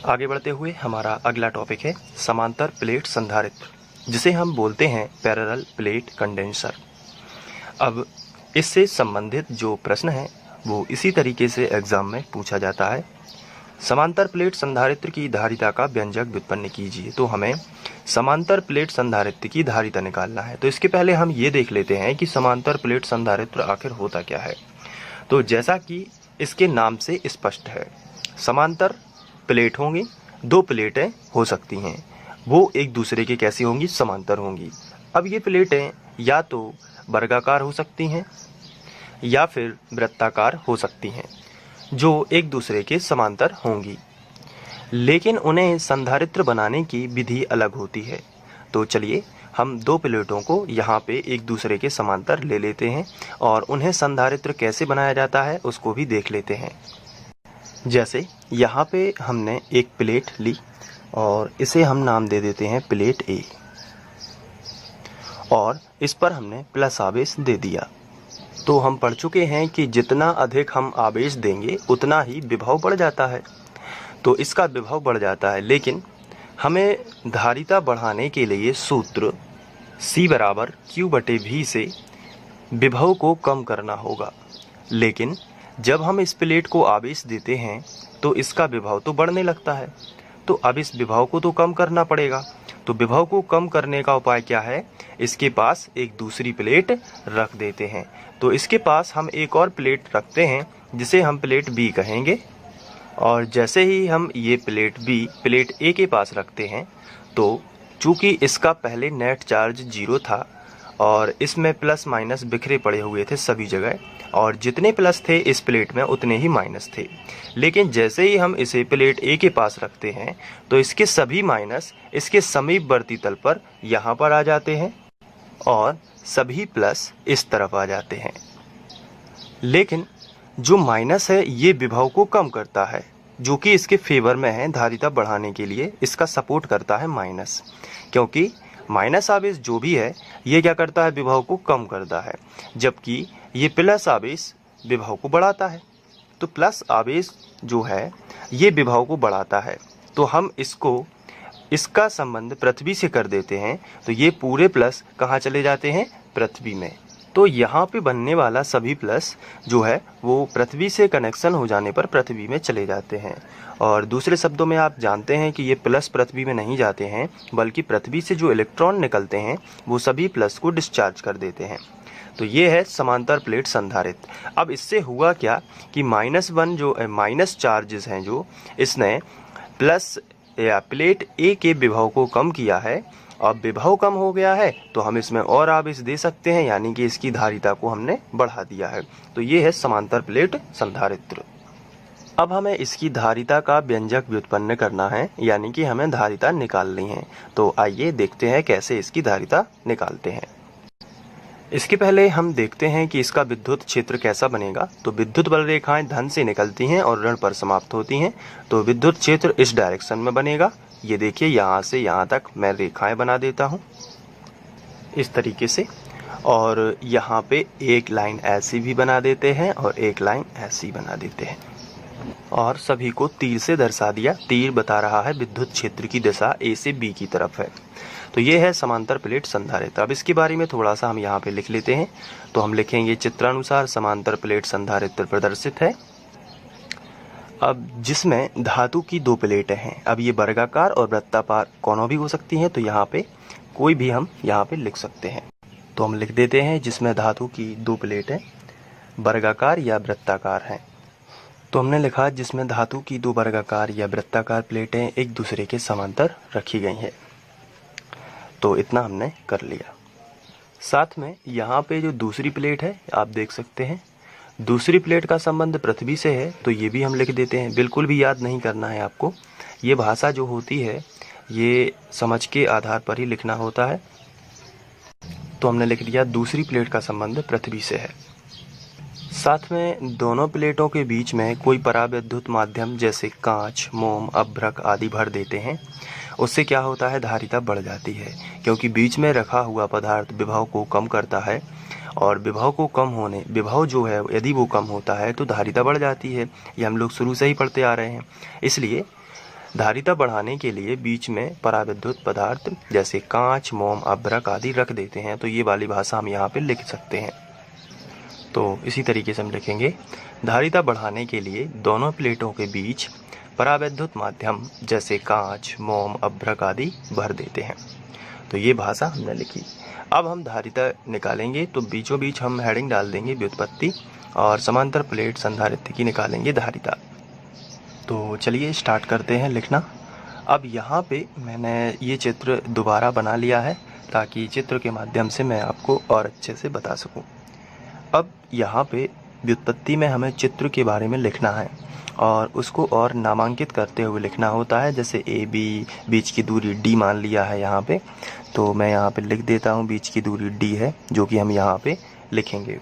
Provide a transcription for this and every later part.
आगे बढ़ते हुए हमारा अगला टॉपिक है समांतर प्लेट संधारित्र, जिसे हम बोलते हैं पैरेलल प्लेट कंडेंसर। अब इससे संबंधित जो प्रश्न है वो इसी तरीके से एग्जाम में पूछा जाता है। समांतर प्लेट संधारित्र की धारिता का व्यंजक व्युत्पन्न कीजिए। तो हमें समांतर प्लेट संधारित्र की धारिता निकालना है। तो इसके पहले हम ये देख लेते हैं कि समांतर प्लेट संधारित्र आखिर होता क्या है। तो जैसा कि इसके नाम से स्पष्ट है, समांतर प्लेट होंगी, दो प्लेटें हो सकती हैं, वो एक दूसरे के कैसी होंगी, समांतर होंगी। अब ये प्लेटें या तो वर्गाकार हो सकती हैं या फिर वृत्ताकार हो सकती हैं, जो एक दूसरे के समांतर होंगी, लेकिन उन्हें संधारित्र बनाने की विधि अलग होती है। तो चलिए हम दो प्लेटों को यहाँ पे एक दूसरे के समांतर ले लेते हैं और उन्हें संधारित्र कैसे बनाया जाता है उसको भी देख लेते हैं। जैसे यहाँ पे हमने एक प्लेट ली और इसे हम नाम दे देते हैं प्लेट ए, और इस पर हमने प्लस आवेश दे दिया। तो हम पढ़ चुके हैं कि जितना अधिक हम आवेश देंगे उतना ही विभव बढ़ जाता है। तो इसका विभव बढ़ जाता है, लेकिन हमें धारिता बढ़ाने के लिए सूत्र C बराबर Q/V से विभव को कम करना होगा। लेकिन जब हम इस प्लेट को आवेश देते हैं तो इसका विभव तो बढ़ने लगता है, तो अब इस विभव को तो कम करना पड़ेगा। तो विभव को कम करने का उपाय क्या है, इसके पास एक दूसरी प्लेट रख देते हैं। तो इसके पास हम एक और प्लेट रखते हैं जिसे हम प्लेट B कहेंगे, और जैसे ही हम ये प्लेट B प्लेट A के पास रखते हैं तो चूँकि इसका पहले नेट चार्ज 0 था और इसमें प्लस माइनस बिखरे पड़े हुए थे सभी जगह, और जितने प्लस थे इस प्लेट में उतने ही माइनस थे। लेकिन जैसे ही हम इसे प्लेट A के पास रखते हैं तो इसके सभी माइनस इसके समीपवर्ती तल पर यहाँ पर आ जाते हैं और सभी प्लस इस तरफ आ जाते हैं। लेकिन जो माइनस है ये विभव को कम करता है, जो कि इसके फेवर में है। धारिता बढ़ाने के लिए इसका सपोर्ट करता है माइनस, क्योंकि माइनस आवेश जो भी है ये क्या करता है, विभव को कम करता है, जबकि ये प्लस आवेश विभव को बढ़ाता है। तो प्लस आवेश जो है ये विभव को बढ़ाता है। तो हम इसका संबंध पृथ्वी से कर देते हैं, तो ये पूरे प्लस कहाँ चले जाते हैं, पृथ्वी में। तो यहाँ पे बनने वाला सभी प्लस जो है वो पृथ्वी से कनेक्शन हो जाने पर पृथ्वी में चले जाते हैं। और दूसरे शब्दों में आप जानते हैं कि ये प्लस पृथ्वी में नहीं जाते हैं, बल्कि पृथ्वी से जो इलेक्ट्रॉन निकलते हैं वो सभी प्लस को डिस्चार्ज कर देते हैं। तो ये है समांतर प्लेट संधारित्र। अब इससे हुआ क्या कि -1 जो माइनस चार्जेस हैं जो इसने प्लस या प्लेट A के विभव को कम किया है। अब विभव कम हो गया है तो हम इसमें और आवेश दे सकते हैं, यानी कि इसकी धारिता को हमने बढ़ा दिया है। तो ये है समांतर प्लेट संधारित्र। अब हमें इसकी धारिता का व्यंजक व्युत्पन्न करना है, यानी कि हमें धारिता निकालनी है। तो आइए देखते हैं कैसे इसकी धारिता निकालते हैं। इसके पहले हम देखते हैं कि इसका विद्युत क्षेत्र कैसा बनेगा। तो विद्युत बल रेखाएं धन से निकलती हैं और ऋण पर समाप्त होती हैं। तो विद्युत क्षेत्र इस डायरेक्शन में बनेगा। ये देखिए, यहाँ से यहाँ तक मैं रेखाएं बना देता हूँ इस तरीके से, और यहाँ पे एक लाइन ऐसी भी बना देते हैं और एक लाइन ऐसी बना देते हैं, और सभी को तीर से दर्शा दिया। तीर बता रहा है विद्युत क्षेत्र की दिशा A से B की तरफ है। तो ये है समांतर प्लेट संधारित्र। अब इसके बारे में थोड़ा सा हम यहाँ पे लिख लेते हैं। तो हम लिखेंगे चित्रानुसार समांतर प्लेट संधारित्र प्रदर्शित है। अब जिसमें धातु की दो प्लेटें हैं। अब ये वर्गाकार और वृत्ताकार कोनों भी हो सकती हैं, तो यहाँ पे कोई भी हम यहाँ पे लिख सकते हैं। तो हम लिख देते हैं जिसमें धातु की दो प्लेटें वर्गाकार या वृत्ताकार हैं। तो हमने लिखा जिसमें धातु की दो वर्गाकार या वृत्ताकार प्लेटें एक दूसरे के समांतर रखी गई हैं। तो इतना हमने कर लिया। साथ में यहाँ पे जो दूसरी प्लेट है आप देख सकते हैं, दूसरी प्लेट का संबंध पृथ्वी से है, तो ये भी हम लिख देते हैं। बिल्कुल भी याद नहीं करना है आपको, ये भाषा जो होती है ये समझ के आधार पर ही लिखना होता है। तो हमने लिख दिया दूसरी प्लेट का संबंध पृथ्वी से है। साथ में दोनों प्लेटों के बीच में कोई परावैद्युत माध्यम जैसे कांच, मोम, अभ्रक आदि भर देते हैं। उससे क्या होता है, धारिता बढ़ जाती है, क्योंकि बीच में रखा हुआ पदार्थ विभव को कम करता है, और विभव जो है यदि वो कम होता है तो धारिता बढ़ जाती है। ये हम लोग शुरू से ही पढ़ते आ रहे हैं। इसलिए धारिता बढ़ाने के लिए बीच में पराविद्युत पदार्थ जैसे कांच, मोम, अभ्रक आदि रख देते हैं। तो ये वाली भाषा हम यहाँ पे लिख सकते हैं। तो इसी तरीके से हम लिखेंगे, धारिता बढ़ाने के लिए दोनों प्लेटों के बीच परावैद्युत माध्यम जैसे कांच, मोम, अभ्रक आदि भर देते हैं। तो ये भाषा हमने लिखी। अब हम धारिता निकालेंगे, तो बीचों बीच हम हेडिंग डाल देंगे व्युत्पत्ति, और समांतर प्लेट संधारित्र की निकालेंगे धारिता। तो चलिए स्टार्ट करते हैं लिखना। अब यहाँ पे मैंने ये चित्र दोबारा बना लिया है ताकि चित्र के माध्यम से मैं आपको और अच्छे से बता सकूं। अब यहाँ पे व्युत्पत्ति में हमें चित्र के बारे में लिखना है और उसको और नामांकित करते हुए लिखना होता है। जैसे ए बी, बीच की दूरी डी मान लिया है यहाँ पे, तो मैं यहाँ पे लिख देता हूँ बीच की दूरी डी है, जो कि हम यहाँ पे लिखेंगे।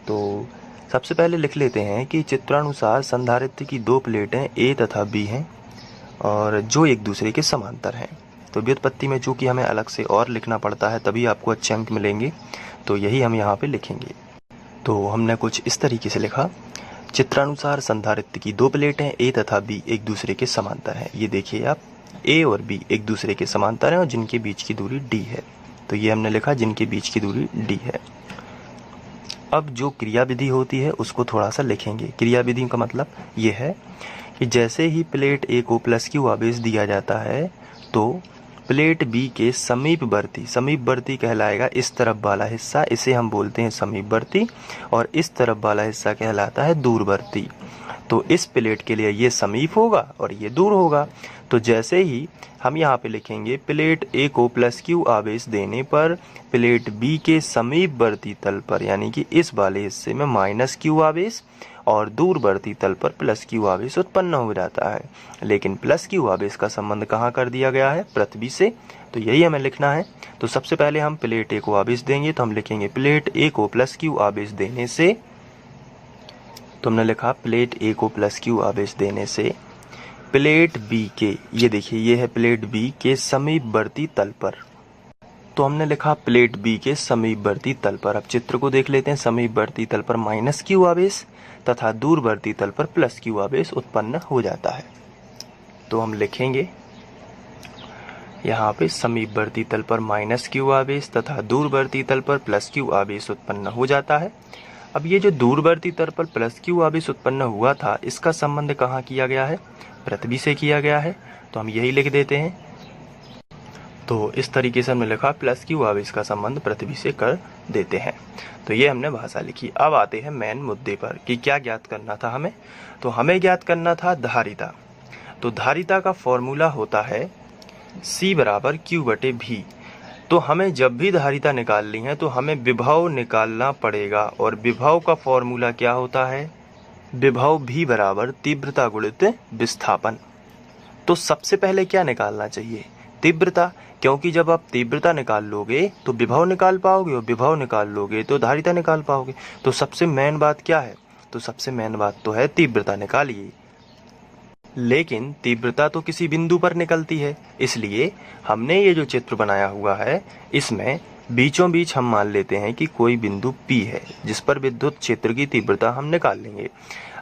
तो सबसे पहले लिख लेते हैं कि चित्रानुसार संधारित्र की दो प्लेटें ए तथा बी हैं और जो एक दूसरे के समांतर हैं। तो व्युत्पत्ति में चूँकि हमें अलग से और लिखना पड़ता है तभी आपको अच्छे अंक मिलेंगे, तो यही हम यहाँ पे लिखेंगे। तो हमने कुछ इस तरीके से लिखा, चित्रानुसार संधारित्र की दो प्लेटें ए तथा बी एक दूसरे के समांतर हैं। ये देखिए आप, ए और बी एक दूसरे के समांतर हैं और जिनके बीच की दूरी डी है। तो ये हमने लिखा जिनके बीच की दूरी डी है। अब जो क्रिया विधि होती है उसको थोड़ा सा लिखेंगे। क्रिया विधि का मतलब ये है कि जैसे ही प्लेट ए को प्लस क्यू आवेश दिया जाता है तो प्लेट बी के समीपवर्ती कहलाएगा इस तरफ वाला हिस्सा, इसे हम बोलते हैं समीपवर्ती, और इस तरफ वाला हिस्सा कहलाता है दूरवर्ती। तो इस प्लेट के लिए ये समीप होगा और ये दूर होगा। तो जैसे ही हम यहाँ पे लिखेंगे प्लेट ए को प्लस क्यू आवेश देने पर प्लेट बी के समीपवर्ती तल पर, यानी कि इस वाले हिस्से में माइनस क्यू आवेश और दूरवर्ती तल पर प्लस क्यू आवेश उत्पन्न हो जाता है। लेकिन प्लस क्यू आवेश का संबंध कहाँ कर दिया गया है? पृथ्वी से। तो यही हमें लिखना है। तो सबसे पहले हम प्लेट ए को आवेश देंगे, तो हम लिखेंगे प्लेट ए को प्लस क्यू आवेश देने से, तो हमने लिखा प्लेट ए को प्लस क्यू आवेश देने से प्लेट बी के, ये देखिए ये है प्लेट बी के समीपवर्ती तल पर। तो हमने लिखा प्लेट बी के समीपवर्ती तल पर। अब चित्र को देख लेते हैं। समीपवर्ती तल पर माइनस क्यू आवेश तथा दूरवर्ती तल पर प्लस क्यू आवेश उत्पन्न हो जाता है। तो हम लिखेंगे यहाँ पे समीपवर्ती तल पर माइनस क्यू आवेश तथा दूरवर्ती तल पर प्लस क्यू आवेश उत्पन्न हो जाता है। अब ये जो दूरवर्ती तल पर प्लस क्यू आवेश उत्पन्न हुआ था, इसका संबंध कहाँ किया गया है? पृथ्वी से किया गया है। तो हम यही लिख देते हैं। तो इस तरीके से हमने लिखा प्लस क्यू आवेश का संबंध पृथ्वी से कर देते हैं। तो ये हमने भाषा लिखी। अब आते हैं मेन मुद्दे पर कि क्या ज्ञात करना था हमें। तो हमें ज्ञात करना था धारिता। तो धारिता का फॉर्मूला होता है C बराबर Q बटे V। तो हमें जब भी धारिता निकालनी है तो हमें विभव निकालना पड़ेगा, और विभव का फॉर्मूला क्या होता है? विभव V बराबर तीव्रता गुणित विस्थापन। तो सबसे पहले क्या निकालना चाहिए? तीव्रता, क्योंकि जब आप तीव्रता निकाल लोगे तो विभव निकाल पाओगे, और विभव निकाल लोगे तो धारिता निकाल पाओगे। तो सबसे मेन बात क्या है? तो सबसे मेन बात तो है तीव्रता निकालिए। लेकिन तीव्रता तो किसी बिंदु पर निकलती है, इसलिए हमने ये जो चित्र बनाया हुआ है इसमें बीचों बीच हम मान लेते हैं कि कोई बिंदु P है जिस पर विद्युत क्षेत्र की तीव्रता हम निकाल लेंगे।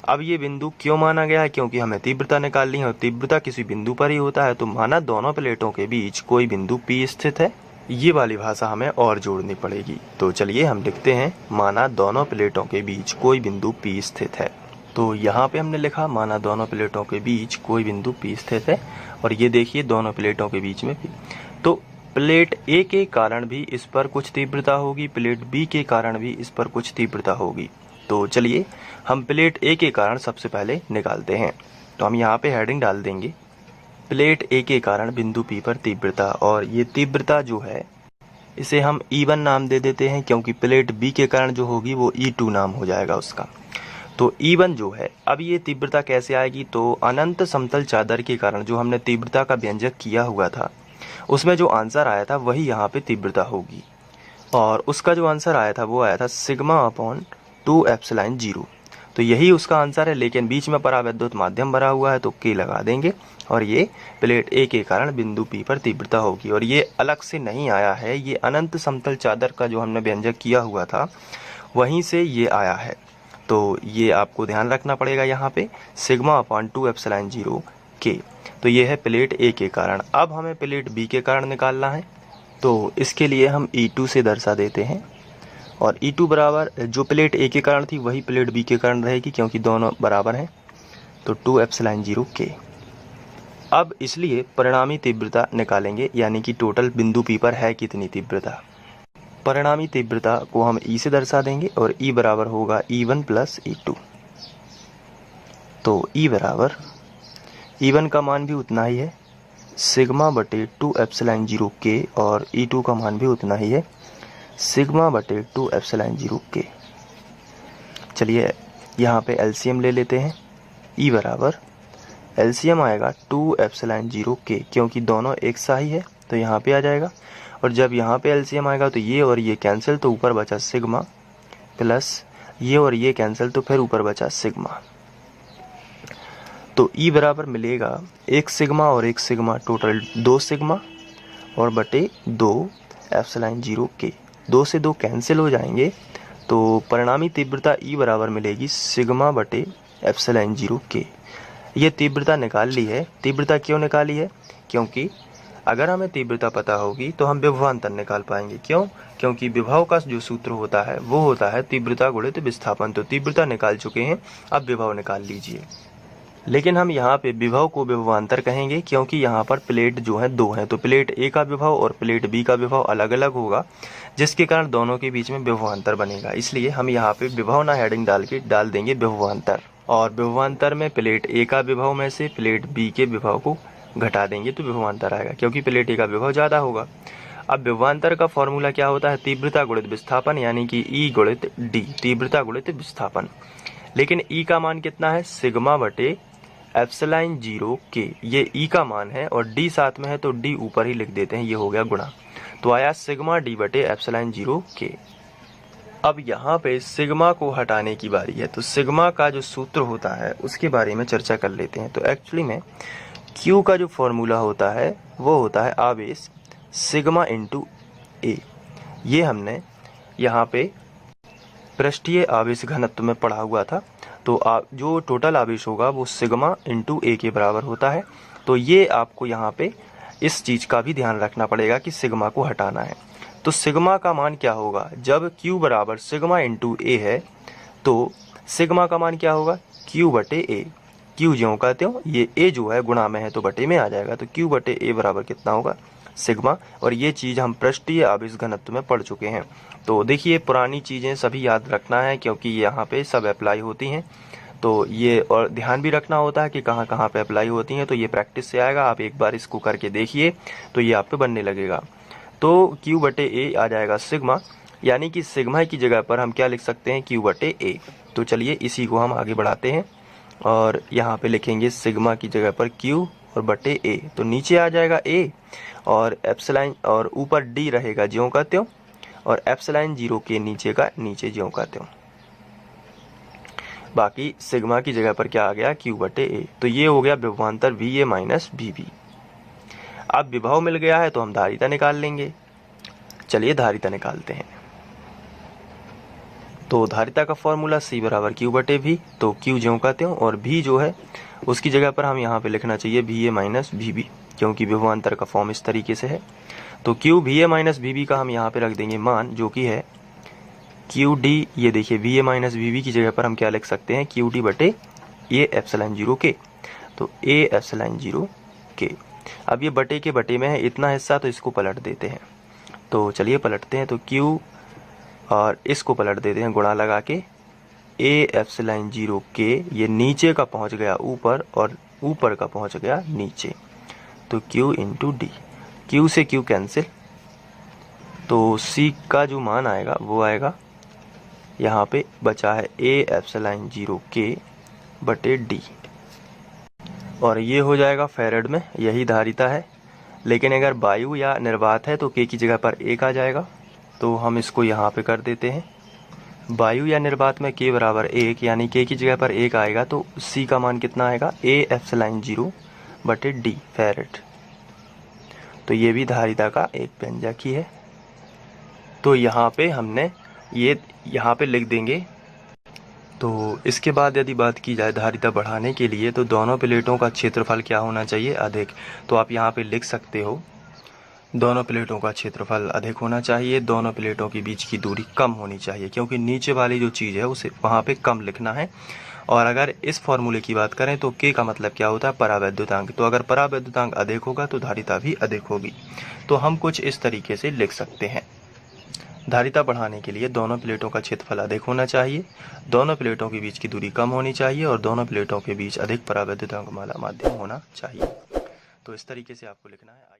अब ये बिंदु क्यों माना गया है? क्योंकि हमें तीव्रता निकालनी है और तीव्रता किसी बिंदु पर ही होता है। तो माना दोनों प्लेटों के बीच कोई बिंदु P स्थित है। ये वाली भाषा हमें और जोड़नी पड़ेगी। तो चलिए हम लिखते हैं, माना दोनों प्लेटों के बीच कोई बिंदु P स्थित है। तो यहाँ पे हमने लिखा माना दोनों प्लेटों के बीच कोई बिंदु P स्थित है, और ये देखिए दोनों प्लेटों के बीच में P। तो प्लेट A के कारण भी इस पर कुछ तीव्रता होगी, प्लेट B के कारण भी इस पर कुछ तीव्रता होगी। तो चलिए हम प्लेट A के कारण सबसे पहले निकालते हैं। तो हम यहाँ पे हेडिंग डाल देंगे प्लेट A के कारण बिंदु P पर तीव्रता, और ये तीव्रता जो है इसे हम E1 नाम दे देते हैं, क्योंकि प्लेट B के कारण जो होगी वो E2 नाम हो जाएगा उसका। तो E1 जो है, अब ये तीव्रता कैसे आएगी? तो अनंत समतल चादर के कारण जो हमने तीव्रता का व्यंजक किया हुआ था उसमें जो आंसर आया था वही यहाँ पे तीव्रता होगी, और उसका जो आंसर आया था वो आया था सिग्मा अपॉन 2 एप्सिलॉन 0। तो यही उसका आंसर है, लेकिन बीच में परावैद्युत माध्यम भरा हुआ है तो K लगा देंगे, और ये प्लेट A के कारण बिंदु P पर तीव्रता होगी। और ये अलग से नहीं आया है, ये अनंत समतल चादर का जो हमने व्यंजक किया हुआ था वहीं से ये आया है। तो ये आपको ध्यान रखना पड़ेगा यहाँ पे, सिग्मा अपॉन 2 एप्सिलॉन 0 के। तो ये है प्लेट ए के कारण। अब हमें प्लेट बी के कारण निकालना है, तो इसके लिए हम E2 से दर्शा देते हैं। और E2 बराबर जो प्लेट ए के कारण थी वही प्लेट बी के कारण रहेगी, क्योंकि दोनों बराबर हैं। तो 2 एप्सिलॉन 0 के। अब इसलिए परिणामी तीव्रता निकालेंगे, यानी कि टोटल बिंदु पी पर है कितनी तीव्रता। परिणामी तीव्रता को हम E से दर्शा देंगे और E बराबर होगा E1 प्लस E2। तो E बराबर E1 का मान भी उतना ही है सिग्मा बटे 2 एप्सिलॉन 0 के, और E2 का मान भी उतना ही है सिग्मा बटे 2 एप्सिलॉन 0 के। चलिए यहाँ पे एलसीएम ले लेते हैं। E बराबर एलसीएम आएगा 2 एप्सिलॉन 0 के, क्योंकि दोनों एक सा ही है तो यहाँ पे आ जाएगा। और जब यहाँ पे एलसीएम आएगा तो ये और ये कैंसिल, तो ऊपर बचा सिग्मा, प्लस ये और ये कैंसिल, तो फिर ऊपर बचा सिग्मा। तो E बराबर मिलेगा एक सिग्मा और एक सिग्मा, टोटल 2 सिग्मा और बटे 2 एप्सिलॉन 0 के। 2 से 2 कैंसिल हो जाएंगे, तो परिणामी तीव्रता E बराबर मिलेगी सिग्मा बटे एप्सिलॉन 0 के। ये तीव्रता निकाल ली है। तीव्रता क्यों निकाली है? क्योंकि अगर हमें तीव्रता पता होगी तो हम विभवांतर निकाल पाएंगे। क्यों? क्योंकि विभव का जो सूत्र होता है वो होता है तीव्रता गुणित विस्थापन। तो तीव्रता निकाल चुके हैं, अब विभव निकाल लीजिए। लेकिन हम यहाँ पे विभव को विभवांतर कहेंगे, क्योंकि यहाँ पर प्लेट जो है 2 हैं। तो प्लेट ए का विभव और प्लेट बी का विभव अलग अलग होगा, जिसके कारण दोनों के बीच में विभवांतर बनेगा। इसलिए हम यहाँ पे विभव ना हेडिंग डाल देंगे विभवांतर। और विभवांतर में प्लेट ए का विभव में से प्लेट बी के विभव को घटा देंगे तो विभवांतर आएगा, क्योंकि प्लेट ए का विभव ज़्यादा होगा। अब विभवांतर का फॉर्मूला क्या होता है? तीव्रता गुणित विस्थापन, यानी कि E गुणित D, तीव्रता गुणित विस्थापन। लेकिन E का मान कितना है? सिग्मा बटे एप्सिलॉन 0 के। ये E का मान है और D साथ में है तो D ऊपर ही लिख देते हैं, ये हो गया गुणा। तो आया सिग्मा D बटे एप्सिलॉन 0 के। अब यहाँ पे सिग्मा को हटाने की बारी है। तो सिग्मा का जो सूत्र होता है उसके बारे में चर्चा कर लेते हैं। तो एक्चुअली में Q का जो फॉर्मूला होता है वो होता है आवेश सिग्मा इंटू ए। ये हमने यहाँ पे पृष्ठीय आवेश घनत्व में पढ़ा हुआ था। तो जो टोटल आवेश होगा वो सिग्मा इंटू ए के बराबर होता है। तो ये आपको यहाँ पे इस चीज़ का भी ध्यान रखना पड़ेगा कि सिग्मा को हटाना है। तो सिग्मा का मान क्या होगा? जब Q बराबर सिग्मा इंटू ए है तो सिग्मा का मान क्या होगा? Q बटे ए। Q ज्यों का त्यों, ये A जो है गुणा में है तो बटे में आ जाएगा। तो Q बटे ए बराबर कितना होगा? सिग्मा। और ये चीज़ हम पृष्ठीय आवेश घनत्व में पढ़ चुके हैं। तो देखिए पुरानी चीज़ें सभी याद रखना है, क्योंकि यहाँ पे सब अप्लाई होती हैं। तो ये और ध्यान भी रखना होता है कि कहाँ कहाँ पे अप्लाई होती हैं। तो ये प्रैक्टिस से आएगा, आप एक बार इसको करके देखिए तो ये आप पे बनने लगेगा। तो Q बटे ए आ जाएगा सिग्मा, यानी कि सिग्मा की जगह पर हम क्या लिख सकते हैं? Q बटे ए। तो चलिए इसी को हम आगे बढ़ाते हैं और यहाँ पे लिखेंगे सिग्मा की जगह पर Q और बटे ए। तो नीचे आ जाएगा A और एप्सिलॉन और ऊपर D रहेगा ज्यों का त्यों, और एप्सिलॉन 0 के नीचे का नीचे ज्यों का त्यों। बाकी सिग्मा की जगह पर क्या आ गया? Q बटे ए। तो ये हो गया विभवांतर VA माइनस VB। अब विभव मिल गया है तो हम धारिता निकाल लेंगे। चलिए धारिता निकालते हैं। तो धारिता का फॉर्मूला C बराबर Q बटे V। तो Q ज्यों का त्यों और V जो है उसकी जगह पर हम यहाँ पे लिखना चाहिए VA माइनस VB, क्योंकि विभवांतर का फॉर्म इस तरीके से है। तो Q VA माइनस VB का हम यहाँ पे रख देंगे मान, जो कि है QD। ये देखिए VA माइनस VB की जगह पर हम क्या लिख सकते हैं? QD बटे A एप्सिलॉन 0 के। तो A एप्सिलॉन 0 के। अब ये बटे के बटे में है इतना हिस्सा, तो इसको पलट देते हैं। तो चलिए पलटते हैं। तो Q और इसको पलट देते हैं गुणा लगा के। A एप्सिलॉन 0 के, ये नीचे का पहुंच गया ऊपर और ऊपर का पहुंच गया नीचे। तो Q इंटू D, Q से Q कैंसिल, तो C का जो मान आएगा वो आएगा, यहाँ पे बचा है A एप्सिलॉन 0 के बटे D, और ये हो जाएगा फैरेड में। यही धारिता है। लेकिन अगर वायु या निर्वात है तो K की जगह पर 1 आ जाएगा। तो हम इसको यहाँ पे कर देते हैं। वायु या निर्वात में K बराबर 1, यानी K की जगह पर 1 आएगा तो C का मान कितना आएगा? A एप्सिलॉन 0 बटे D फैरेड। तो ये भी धारिता का एक व्यंजक ही है। तो यहाँ पे हमने ये यहाँ पे लिख देंगे। तो इसके बाद यदि बात की जाए धारिता बढ़ाने के लिए, तो दोनों प्लेटों का क्षेत्रफल क्या होना चाहिए? अधिक। तो आप यहाँ पे लिख सकते हो दोनों प्लेटों का क्षेत्रफल अधिक होना चाहिए, दोनों प्लेटों के बीच की दूरी कम होनी चाहिए, क्योंकि नीचे वाली जो चीज़ है उसे वहाँ पे कम लिखना है। और अगर इस फॉर्मूले की बात करें तो के का मतलब क्या होता है? परावैद्युतांक। तो अगर परावैद्युतांक अधिक होगा तो धारिता भी अधिक होगी। तो हम कुछ इस तरीके से लिख सकते हैं, धारिता बढ़ाने के लिए दोनों प्लेटों का क्षेत्रफल अधिक होना चाहिए, दोनों प्लेटों के बीच की दूरी कम होनी चाहिए और दोनों प्लेटों के बीच अधिक परावैद्युतांक वाला माध्यम होना चाहिए। तो इस तरीके से आपको लिखना है।